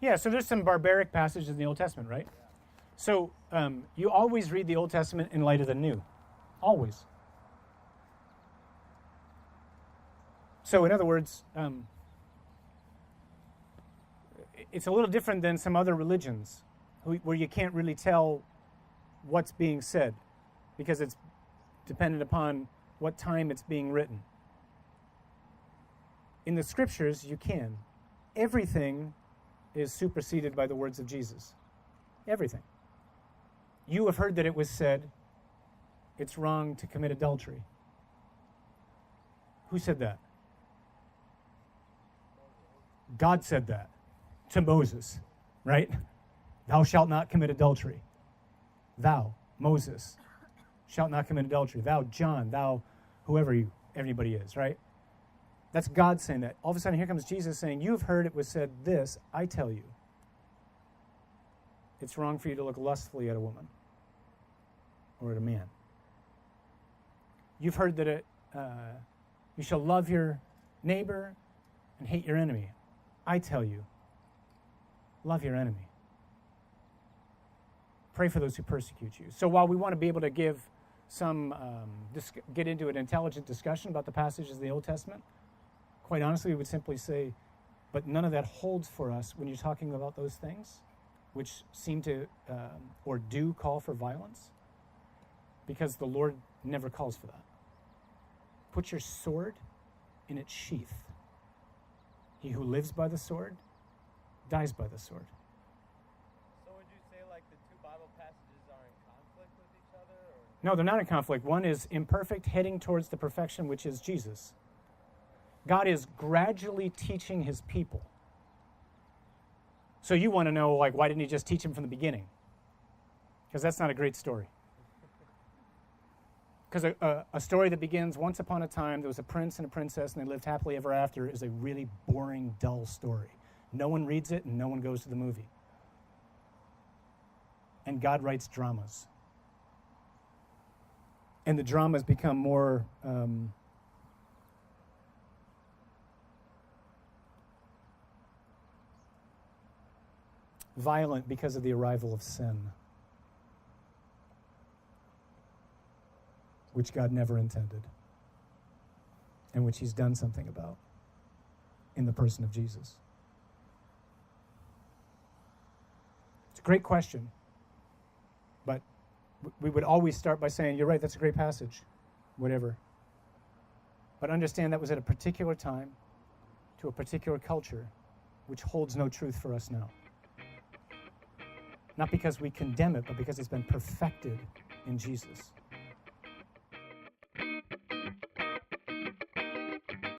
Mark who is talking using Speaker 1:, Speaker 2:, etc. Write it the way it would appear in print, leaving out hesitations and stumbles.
Speaker 1: Yeah, so there's some barbaric passages in the Old Testament, right? So you always read the Old Testament in light of the New. Always. So in other words, it's a little different than some other religions where you can't really tell what's being said because it's dependent upon what time it's being written. In the Scriptures, you can. Everything is superseded by the words of Jesus. Everything. You have heard that it was said, it's wrong to commit adultery. Who said that? God said that to Moses, right? Thou shalt not commit adultery. Thou, Moses, shalt not commit adultery. Thou, John, thou, everybody is, right? That's God saying that. All of a sudden, here comes Jesus saying, you've heard it was said this, I tell you. It's wrong for you to look lustfully at a woman or at a man. You've heard that you shall love your neighbor and hate your enemy. I tell you, love your enemy. Pray for those who persecute you. So while we want to be able to give some, get into an intelligent discussion about the passages of the Old Testament, quite honestly, we would simply say, but none of that holds for us when you're talking about those things, which seem to or do call for violence, because the Lord never calls for that. Put your sword in its sheath. He who lives by the sword dies by the sword.
Speaker 2: So would you say like the two Bible passages are in conflict with each other? Or?
Speaker 1: No, they're not in conflict. One is imperfect, heading towards the perfection, which is Jesus. God is gradually teaching his people. So you want to know, like, why didn't he just teach him from the beginning? Because that's not a great story. Because a story that begins once upon a time, there was a prince and a princess and they lived happily ever after is a really boring, dull story. No one reads it and no one goes to the movie. And God writes dramas. And the dramas become more violent because of the arrival of sin, which God never intended, and which he's done something about in the person of Jesus. It's a great question, but we would always start by saying, you're right, that's a great passage, whatever. But understand that was at a particular time, to a particular culture, which holds no truth for us now. Not because we condemn it, but because it's been perfected in Jesus.